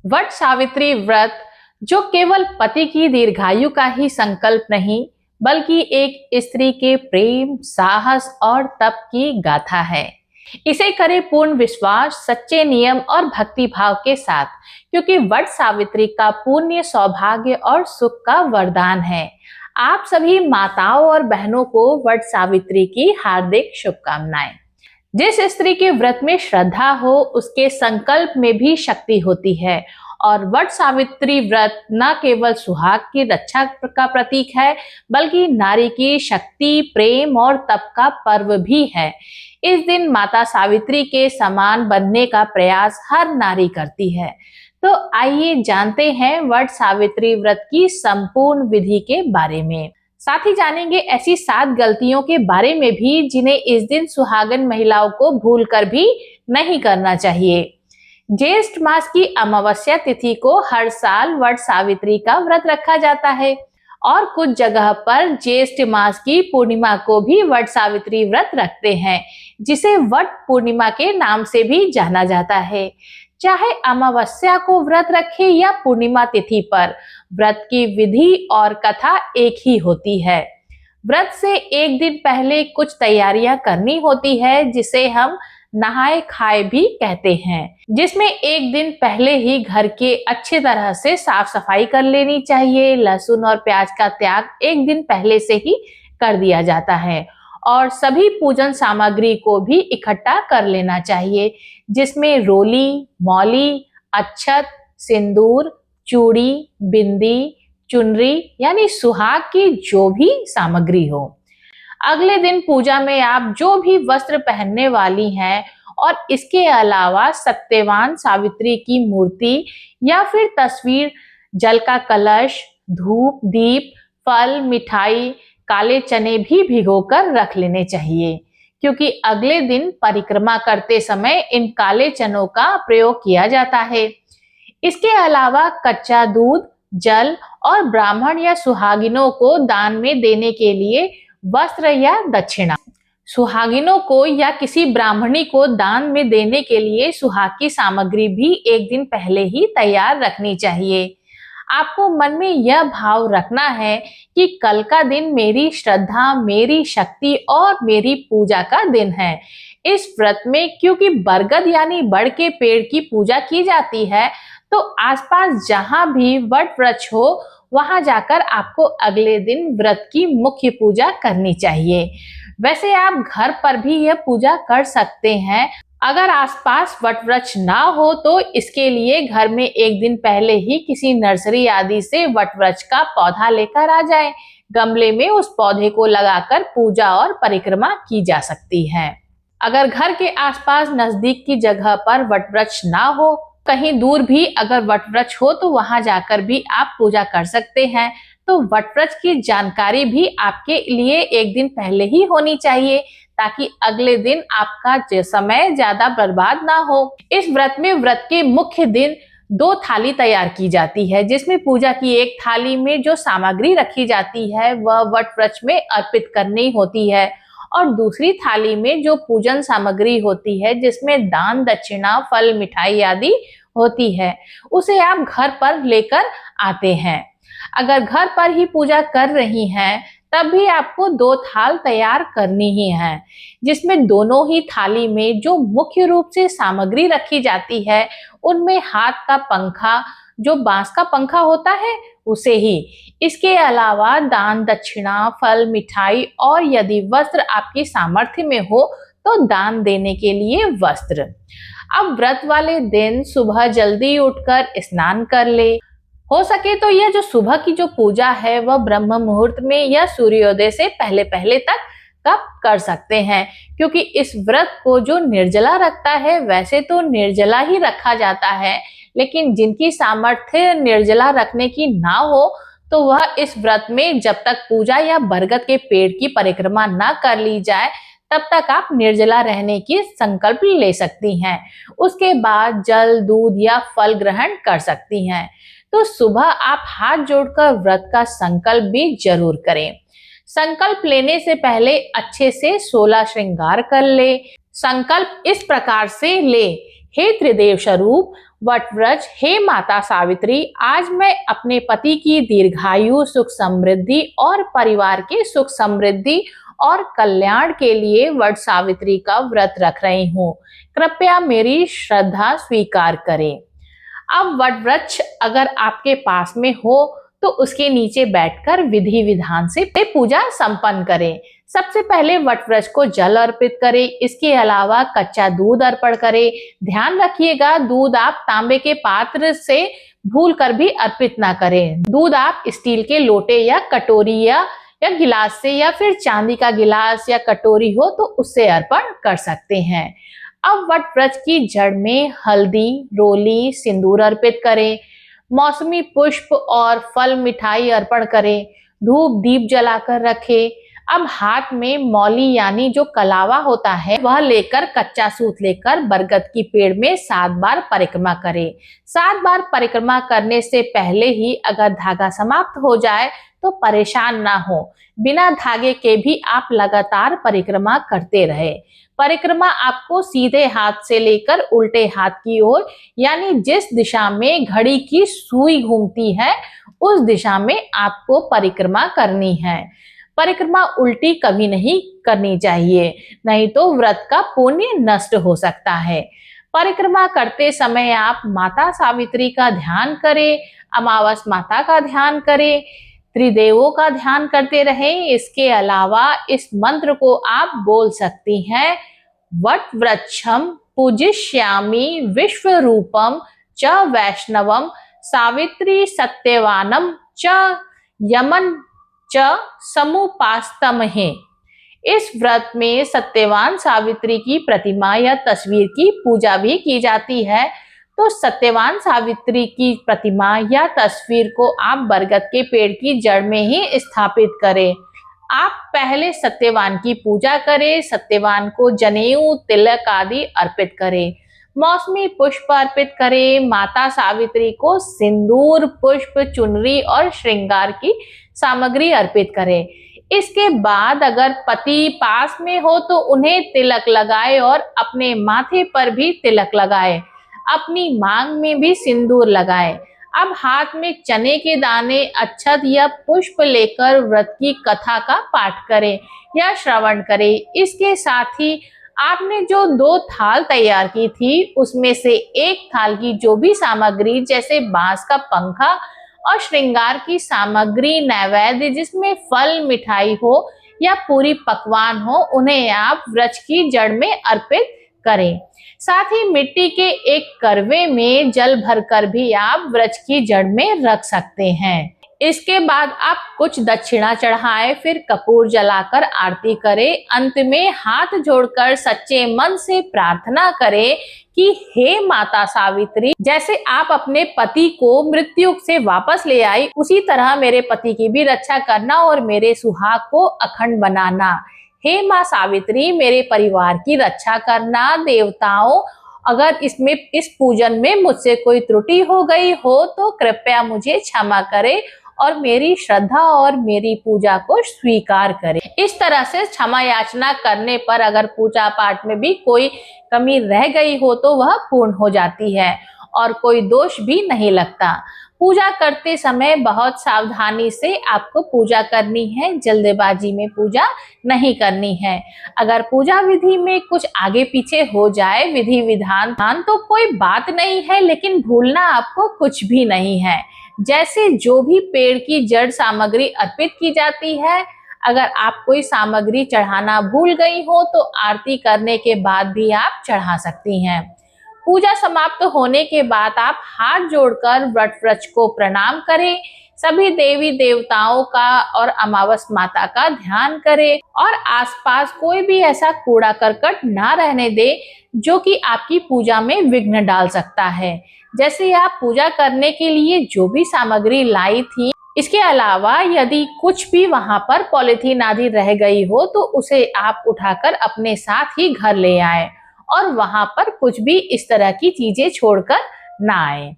वट सावित्री व्रत जो केवल पति की दीर्घायु का ही संकल्प नहीं, बल्कि एक स्त्री के प्रेम, साहस और तप की गाथा है। इसे करें पूर्ण विश्वास, सच्चे नियम और भक्ति भाव के साथ, क्योंकि वट सावित्री का पुण्य, सौभाग्य और सुख का वरदान है। आप सभी माताओं और बहनों को वट सावित्री की हार्दिक शुभकामनाएं। जिस स्त्री के व्रत में श्रद्धा हो, उसके संकल्प में भी शक्ति होती है। और वट सावित्री व्रत न केवल सुहाग की रक्षा का प्रतीक है, बल्कि नारी की शक्ति, प्रेम और तप का पर्व भी है। इस दिन माता सावित्री के समान बनने का प्रयास हर नारी करती है। तो आइए जानते हैं वट सावित्री व्रत की संपूर्ण विधि के बारे में। साथ ही जानेंगे ऐसी 7 गलतियों के बारे में भी जिन्हें इस दिन सुहागन महिलाओं को भूलकर भी नहीं करना चाहिए। ज्येष्ठ मास की अमावस्या तिथि को हर साल वट सावित्री का व्रत रखा जाता है और कुछ जगह पर ज्येष्ठ मास की पूर्णिमा को भी वट सावित्री व्रत रखते हैं, जिसे वट पूर्णिमा के नाम से भी जाना जाता है। चाहे अमावस्या को व्रत रखे या पूर्णिमा तिथि पर, व्रत की विधि और कथा एक ही होती है। व्रत से एक दिन पहले कुछ तैयारियां करनी होती है, जिसे हम नहाए खाए भी कहते हैं, जिसमें एक दिन पहले ही घर के अच्छे तरह से साफ सफाई कर लेनी चाहिए। लहसुन और प्याज का त्याग एक दिन पहले से ही कर दिया जाता है और सभी पूजन सामग्री को भी इकट्ठा कर लेना चाहिए, जिसमें रोली, मौली, अक्षत, सिंदूर, चूड़ी, बिंदी, चुनरी यानी सुहाग की जो भी सामग्री हो। अगले दिन पूजा में आप जो भी वस्त्र पहनने वाली हैं और इसके अलावा सत्यवान सावित्री की मूर्ति या फिर तस्वीर, जल का कलश, धूप, दीप, फल, मिठाई, काले चने भी भिगोकर रख लेने चाहिए, क्योंकि अगले दिन परिक्रमा करते समय इन काले चनों का प्रयोग किया जाता है। इसके अलावा कच्चा दूध, जल और ब्राह्मण या सुहागिनों को दान में देने के लिए वस्त्र या दक्षिणा। सुहागिनों को या किसी ब्राह्मणी को दान में देने के लिए सुहाग की सामग्री भी एक दिन पहले ही तैयार रखनी चाहिए। आपको मन में यह भाव रखना है कि कल का दिन मेरी श्रद्धा, मेरी शक्ति और मेरी पूजा का दिन है। इस व्रत में क्योंकि बरगद यानी बड़ के पेड़ की पूजा की जाती है, तो आसपास जहां भी वट वृक्ष हो, वहां जाकर आपको अगले दिन व्रत की मुख्य पूजा करनी चाहिए। वैसे आप घर पर भी यह पूजा कर सकते हैं। अगर आसपास वट वृक्ष ना हो तो इसके लिए घर में एक दिन पहले ही किसी नर्सरी आदि से वट वृक्ष का पौधा लेकर आ जाए। गमले में उस पौधे को लगाकर पूजा और परिक्रमा की जा सकती है। अगर घर के आसपास नजदीक की जगह पर वट वृक्ष ना हो, कहीं दूर भी अगर वट वृक्ष हो तो वहां जाकर भी आप पूजा कर सकते हैं। तो वट वृक्ष की जानकारी भी आपके लिए एक दिन पहले ही होनी चाहिए, ताकि अगले दिन आपका समय ज्यादा बर्बाद ना हो। इस व्रत में व्रत के मुख्य दिन 2 थाली तैयार की जाती है, जिसमें पूजा की एक थाली में जो सामग्री रखी जाती है वह वट वृक्ष में अर्पित करनी होती है और दूसरी थाली में जो पूजन सामग्री होती है, जिसमें दान, दक्षिणा, फल, मिठाई आदि होती है, उसे आप घर पर लेकर आते हैं। अगर घर पर ही पूजा कर रही हैं, तब भी आपको 2 थाल तैयार करनी ही है, जिसमें दोनों ही थाली में जो मुख्य रूप से सामग्री रखी जाती है, उनमें हाथ का पंखा, जो बांस का पंखा होता है, उसे ही। इसके अलावा दान, दक्षिणा, फल, मिठाई और यदि वस्त्र आपकी सामर्थ्य में हो तो दान देने के लिए वस्त्र। अब व्रत वाले दिन सुबह जल्दी उठकर स्नान कर ले। हो सके तो यह जो सुबह की जो पूजा है वह ब्रह्म मुहूर्त में या सूर्योदय से पहले पहले तक कब कर सकते हैं, क्योंकि इस व्रत को जो निर्जला रखता है, वैसे तो निर्जला ही रखा जाता है, लेकिन जिनकी सामर्थ्य निर्जला रखने की ना हो तो वह इस व्रत में जब तक पूजा या बरगद के पेड़ की परिक्रमा ना कर ली जाए, तब तक आप निर्जला रहने की संकल्प ले सकती हैं। उसके बाद जल, दूध या फल ग्रहण कर सकती हैं। तो सुबह आप हाथ जोड़कर व्रत का संकल्प भी जरूर करें। संकल्प लेने से पहले अच्छे से 16 श्रृंगार कर ले। संकल्प इस प्रकार से ले, हे त्रिदेव स्वरूप, वट व्रत। हे माता सावित्री, आज मैं अपने पति की दीर्घायु, सुख समृद्धि और परिवार के सुख समृद्धि और कल्याण के लिए वट सावित्री का व्रत रख रही हूँ। कृपया मेरी श्रद्धा स्वीकार करें। अब वट वृक्ष अगर आपके पास में हो तो उसके नीचे बैठकर विधि विधान से पूजा संपन्न करें। सबसे पहले वट वृक्ष को जल अर्पित करें। इसके अलावा कच्चा दूध अर्पण करें। ध्यान रखिएगा, दूध आप तांबे के पात्र से भूल कर भी अर्पित ना करें। दूध आप स्टील के लोटे या कटोरी या गिलास से, या फिर चांदी का गिलास या कटोरी हो तो उससे अर्पण कर सकते हैं। अब वट वृक्ष की जड़ में हल्दी, रोली, सिंदूर अर्पित करें। मौसमी पुष्प और फल मिठाई अर्पण करें। धूप दीप जलाकर रखें। अब हाथ में मौली यानी जो कलावा होता है वह लेकर, कच्चा सूत लेकर बरगद की पेड़ में 7 बार परिक्रमा करें। 7 बार परिक्रमा करने से पहले ही अगर धागा समाप्त हो जाए तो परेशान ना हो। बिना धागे के भी आप लगातार परिक्रमा करते रहे। परिक्रमा आपको सीधे हाथ से लेकर उल्टे हाथ की ओर, यानी जिस दिशा में घड़ी की सुई घूमती है उस दिशा में आपको परिक्रमा करनी है। परिक्रमा उल्टी कभी नहीं करनी चाहिए, नहीं तो व्रत का पुण्य नष्ट हो सकता है। परिक्रमा करते समय आप माता सावित्री का ध्यान करें, अमावस माता का ध्यान करें, त्रिदेवों का ध्यान करते रहें। इसके अलावा इस मंत्र को आप बोल सकती हैं, वट वृक्षम पूजिष्यामि विश्वरूपम च वैष्णवम सावित्री सत्यवानम च यमन च समुपास्तमहे। इस व्रत में सत्यवान सावित्री की प्रतिमा या तस्वीर की पूजा भी की जाती है। तो सत्यवान सावित्री की प्रतिमा या तस्वीर को आप बरगद के पेड़ की जड़ में ही स्थापित करें। आप पहले सत्यवान की पूजा करें। सत्यवान को जनेऊ, तिलक आदि अर्पित करें। मौसमी पुष्प अर्पित करें। माता सावित्री को सिंदूर, पुष्प, चुनरी और श्रृंगार की सामग्री अर्पित करें। इसके बाद अगर पति पास में हो तो उन्हें तिलक लगाए और अपने माथे पर भी तिलक लगाए। अपनी मांग में भी सिंदूर लगाएं। अब हाथ में चने के दाने, अक्षत या पुष्प लेकर व्रत की कथा का पाठ करें या श्रवण करें। इसके साथ ही आपने जो 2 थाल तैयार की थी उसमें से एक थाल की जो भी सामग्री, जैसे बांस का पंखा और श्रृंगार की सामग्री, नैवेद्य जिसमें फल, मिठाई हो या पूरी पकवान हो, उन्हें आप वृक्ष की जड़ में अर्पित करें। साथ ही मिट्टी के एक करवे में जल भरकर भी आप वृक्ष की जड़ में रख सकते हैं। इसके बाद आप कुछ दक्षिणा चढ़ाएं, फिर कपूर जलाकर आरती करें। अंत में हाथ जोड़कर सच्चे मन से प्रार्थना करें कि हे माता सावित्री, जैसे आप अपने पति को मृत्यु से वापस ले आई, उसी तरह मेरे पति की भी रक्षा करना और मेरे सुहाग को अखंड बनाना। हे माँ सावित्री, मेरे परिवार की रक्षा करना। देवताओं, अगर इस पूजन में मुझसे कोई त्रुटि हो गई हो तो कृपया मुझे क्षमा करें और मेरी श्रद्धा और मेरी पूजा को स्वीकार करें। इस तरह से क्षमा याचना करने पर अगर पूजा पाठ में भी कोई कमी रह गई हो तो वह पूर्ण हो जाती है और कोई दोष भी नहीं लगता। पूजा करते समय बहुत सावधानी से आपको पूजा करनी है, जल्दबाजी में पूजा नहीं करनी है। अगर पूजा विधि में कुछ आगे पीछे हो जाए विधि विधान तो कोई बात नहीं है, लेकिन भूलना आपको कुछ भी नहीं है। जैसे जो भी पेड़ की जड़ सामग्री अर्पित की जाती है, अगर आप कोई सामग्री चढ़ाना भूल गई हो तो आरती करने के बाद भी आप चढ़ा सकती हैं। पूजा समाप्त होने के बाद आप हाथ जोड़कर वट वृक्ष को प्रणाम करें। सभी देवी देवताओं का और अमावस माता का ध्यान करें और आसपास कोई भी ऐसा कूड़ा करकट ना रहने दे जो कि आपकी पूजा में विघ्न डाल सकता है। जैसे आप पूजा करने के लिए जो भी सामग्री लाई थी, इसके अलावा यदि कुछ भी वहां पर पॉलिथीन आदि रह गई हो तो उसे आप उठाकर अपने साथ ही घर ले आए और वहां पर कुछ भी इस तरह की चीजें छोड़कर ना आए।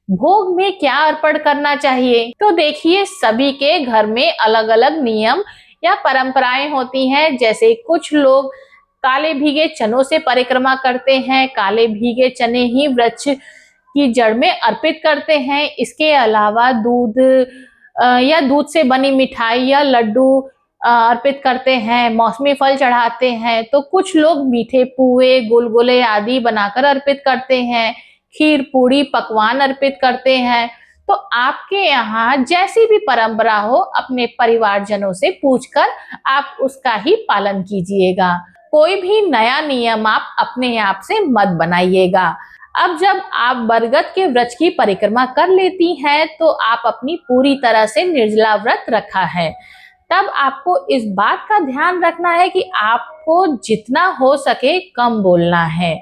भोग में क्या अर्पण करना चाहिए? तो देखिए, सभी के घर में अलग अलग नियम या परंपराएं होती हैं। जैसे कुछ लोग काले भीगे चनों से परिक्रमा करते हैं। काले भीगे चने ही वृक्ष की जड़ में अर्पित करते हैं। इसके अलावा दूध या दूध से बनी मिठाई या लड्डू अर्पित करते हैं, मौसमी फल चढ़ाते हैं। तो कुछ लोग मीठे पुए, गुलगुले आदि बनाकर अर्पित करते हैं, खीर पूड़ी पकवान अर्पित करते हैं। तो आपके यहाँ जैसी भी परंपरा हो, अपने परिवारजनों से पूछकर आप उसका ही पालन कीजिएगा। कोई भी नया नियम आप अपने आप से मत बनाइएगा। अब जब आप बरगद के वृक्ष की परिक्रमा कर लेती हैं, तो आप अपनी पूरी तरह से निर्जला व्रत रखा है। तब आपको इस बात का ध्यान रखना है कि आपको जितना हो सके कम बोलना है।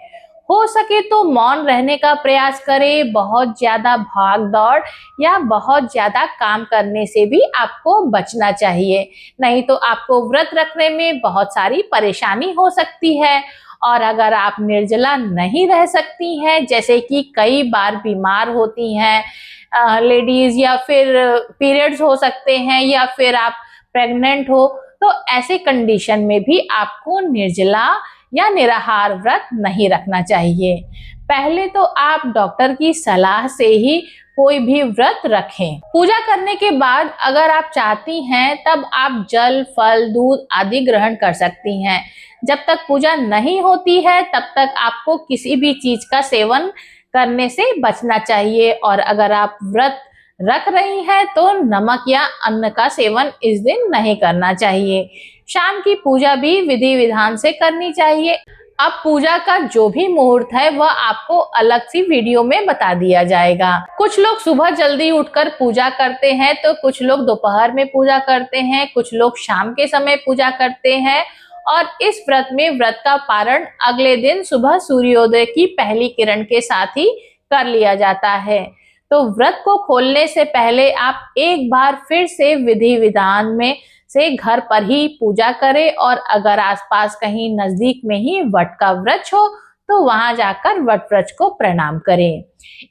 हो सके तो मौन रहने का प्रयास करें। बहुत ज्यादा भाग दौड़ या बहुत ज्यादा काम करने से भी आपको बचना चाहिए, नहीं तो आपको व्रत रखने में बहुत सारी परेशानी हो सकती है। और अगर आप निर्जला नहीं रह सकती हैं, जैसे कि कई बार बीमार होती हैं लेडीज, या फिर पीरियड्स हो सकते हैं, या फिर आप प्रेग्नेंट हो, तो ऐसे कंडीशन में भी आपको निर्जला या निराहार व्रत नहीं रखना चाहिए। पहले तो आप डॉक्टर की सलाह से ही कोई भी व्रत रखें। पूजा करने के बाद अगर आप चाहती हैं, तब आप जल, फल, दूध आदि ग्रहण कर सकती हैं। जब तक पूजा नहीं होती है, तब तक आपको किसी भी चीज का सेवन करने से बचना चाहिए। और अगर आप व्रत रख रही हैं, तो नमक या अन्न का सेवन इस दिन नहीं करना चाहिए। शाम की पूजा भी विधि विधान से करनी चाहिए। अब पूजा का जो भी मुहूर्त है, वह आपको अलग सी वीडियो में बता दिया जाएगा। कुछ लोग सुबह जल्दी उठकर पूजा करते हैं, तो कुछ लोग दोपहर में पूजा करते हैं, कुछ लोग शाम के समय पूजा करते हैं। और इस व्रत में व्रत का पारण अगले दिन सुबह सूर्योदय की पहली किरण के साथ ही कर लिया जाता है। तो व्रत को खोलने से पहले आप एक बार फिर से विधि विधान में से घर पर ही पूजा करें। और अगर आसपास कहीं नजदीक में ही वट का वृक्ष हो, तो वहां जाकर वट वृक्ष को प्रणाम करें।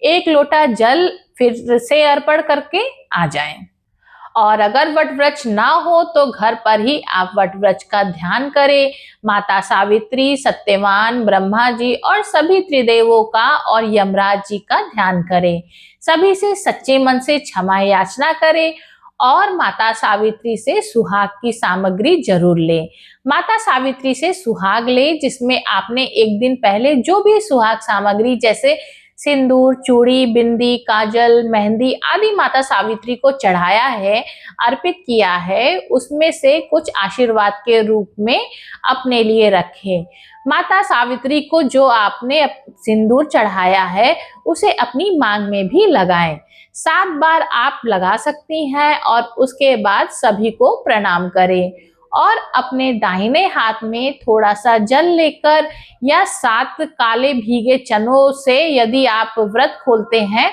एक लोटा जल फिर से अर्पण करके आ जाएं। और अगर वट वृक्ष ना हो, तो घर पर ही आप वट वृक्ष का ध्यान करें। माता सावित्री, सत्यवान, ब्रह्मा जी और सभी त्रिदेवों का और यमराज जी का ध्यान करें। सभी से सच्चे मन से क्षमा याचना करें और माता सावित्री से सुहाग की सामग्री जरूर लें। माता सावित्री से सुहाग लें, जिसमें आपने एक दिन पहले जो भी सुहाग सामग्री जैसे सिंदूर, चूड़ी, बिंदी, काजल, मेहंदी आदि माता सावित्री को चढ़ाया है, अर्पित किया है, उसमें से कुछ आशीर्वाद के रूप में अपने लिए रखें। माता सावित्री को जो आपने सिंदूर चढ़ाया है, उसे अपनी मांग में भी लगाएं। 7 बार आप लगा सकती हैं और उसके बाद सभी को प्रणाम करें। और अपने दाहिने हाथ में थोड़ा सा जल लेकर या 7 काले भीगे चनों से यदि आप व्रत खोलते हैं,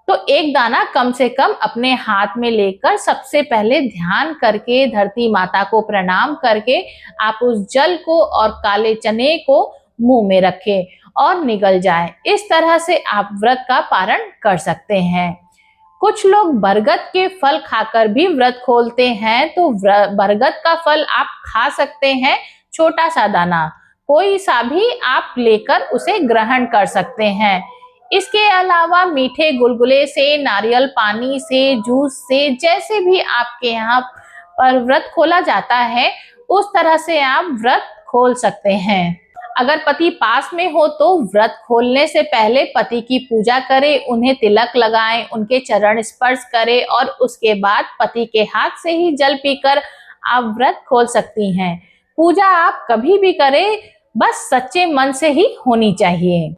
तो एक दाना कम से कम अपने हाथ में लेकर सबसे पहले ध्यान करके धरती माता को प्रणाम करके आप उस जल को और काले चने को मुंह में रखें और निगल जाए। इस तरह से आप व्रत का पारण कर सकते हैं। कुछ लोग बरगद के फल खाकर भी व्रत खोलते हैं, तो बरगद का फल आप खा सकते हैं, छोटा सा दाना कोई सा भी आप लेकर उसे ग्रहण कर सकते हैं। इसके अलावा मीठे गुलगुले से, नारियल पानी से, जूस से, जैसे भी आपके यहाँ पर व्रत खोला जाता है, उस तरह से आप व्रत खोल सकते हैं। अगर पति पास में हो, तो व्रत खोलने से पहले पति की पूजा करें, उन्हें तिलक लगाएं, उनके चरण स्पर्श करें और उसके बाद पति के हाथ से ही जल पीकर आप व्रत खोल सकती हैं। पूजा आप कभी भी करें, बस सच्चे मन से ही होनी चाहिए।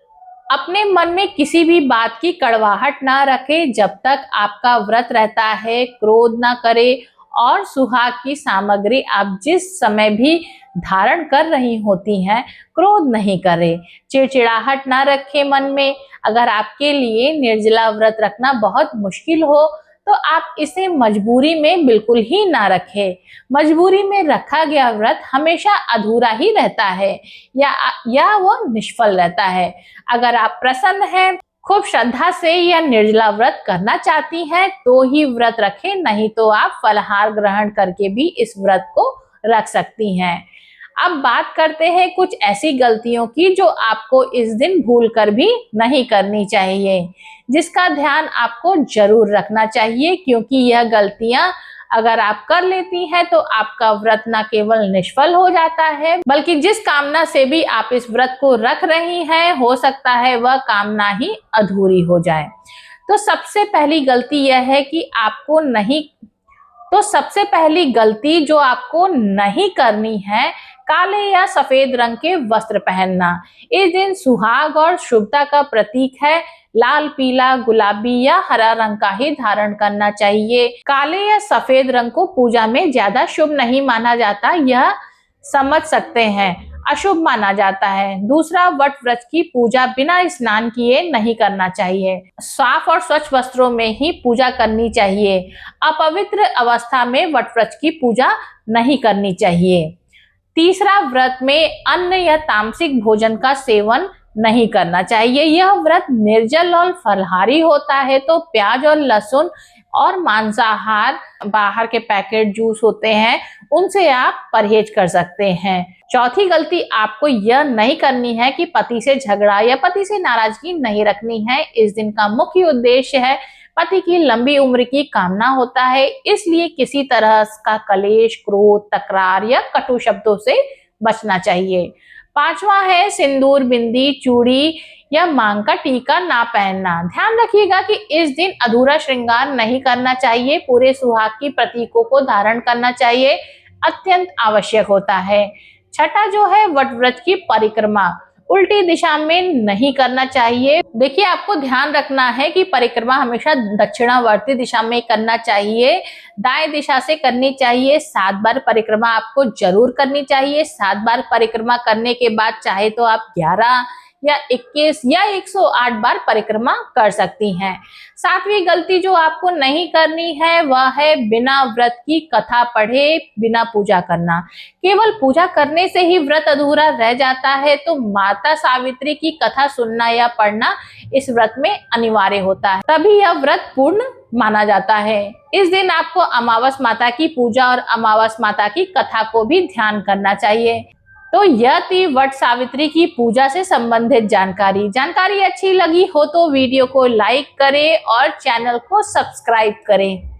अपने मन में किसी भी बात की कड़वाहट ना रखें। जब तक आपका व्रत रहता है, क्रोध ना करें और सुहाग की सामग्री आप जिस समय भी धारण कर रही होती हैं, क्रोध नहीं करें। चिड़चिड़ाहट ना रखें मन में। अगर आपके लिए निर्जला व्रत रखना बहुत मुश्किल हो, तो आप इसे मजबूरी में बिल्कुल ही ना रखें। मजबूरी में रखा गया व्रत हमेशा अधूरा ही रहता है या वो निष्फल रहता है। अगर आप प्रसन्न हैं, खूब श्रद्धा से या निर्जला व्रत करना चाहती हैं, तो ही व्रत रखें, नहीं तो आप फलाहार ग्रहण करके भी इस व्रत को रख सकती हैं। अब बात करते हैं कुछ ऐसी गलतियों की जो आपको इस दिन भूलकर भी नहीं करनी चाहिए, जिसका ध्यान आपको जरूर रखना चाहिए, क्योंकि यह गलतियां अगर आप कर लेती हैं तो आपका व्रत न केवल निष्फल हो जाता है, बल्कि जिस कामना से भी आप इस व्रत को रख रही हैं, हो सकता है वह कामना ही अधूरी हो जाए। तो सबसे पहली गलती यह है कि सबसे पहली गलती जो आपको नहीं करनी है, काले या सफेद रंग के वस्त्र पहनना। इस दिन सुहाग और शुभता का प्रतीक है। लाल, पीला, गुलाबी या हरा रंग का ही धारण करना चाहिए। काले या सफेद रंग को पूजा में ज्यादा शुभ नहीं माना जाता, यह समझ सकते हैं, अशुभ माना जाता है। दूसरा, वट वृक्ष की पूजा बिना स्नान किए नहीं करना चाहिए। साफ और स्वच्छ वस्त्रों में ही पूजा करनी चाहिए। अपवित्र अवस्था में वट वृक्ष की पूजा नहीं करनी चाहिए। तीसरा, व्रत में अन्न या तामसिक भोजन का सेवन नहीं करना चाहिए। यह व्रत निर्जल और फलाहारी होता है, तो प्याज और लहसुन और मांसाहार, बाहर के पैकेट जूस होते हैं, उनसे आप परहेज कर सकते हैं। चौथी गलती आपको यह नहीं करनी है कि पति से झगड़ा या पति से नाराजगी नहीं रखनी है। इस दिन का मुख्य उद्देश्य है पति की लंबी उम्र की कामना होता है, इसलिए किसी तरह का कलेश, क्रोध, तकरार या कटु शब्दों से बचना चाहिए। पांचवा है सिंदूर, बिंदी, चूड़ी या मांग का टीका ना पहनना। ध्यान रखिएगा कि इस दिन अधूरा श्रृंगार नहीं करना चाहिए। पूरे सुहाग की प्रतीकों को धारण करना चाहिए, अत्यंत आवश्यक होता है। छठा जो है वट वृक्ष की परिक्रमा उल्टी दिशा में नहीं करना चाहिए। देखिए, आपको ध्यान रखना है कि परिक्रमा हमेशा दक्षिणावर्ती दिशा में करना चाहिए, दाएं दिशा से करनी चाहिए। 7 बार परिक्रमा आपको जरूर करनी चाहिए। 7 बार परिक्रमा करने के बाद चाहे तो आप 11 या 21 या 108 बार परिक्रमा कर सकती हैं। 7वीं गलती जो आपको नहीं करनी है वह है बिना व्रत की कथा पढ़े बिना पूजा करना। केवल पूजा करने से ही व्रत अधूरा रह जाता है, तो माता सावित्री की कथा सुनना या पढ़ना इस व्रत में अनिवार्य होता है, तभी यह व्रत पूर्ण माना जाता है। इस दिन आपको अमावस माता की पूजा और अमावस माता की कथा को भी ध्यान करना चाहिए। तो यह थी वट सावित्री की पूजा से संबंधित जानकारी अच्छी लगी हो तो वीडियो को लाइक करें और चैनल को सब्सक्राइब करें।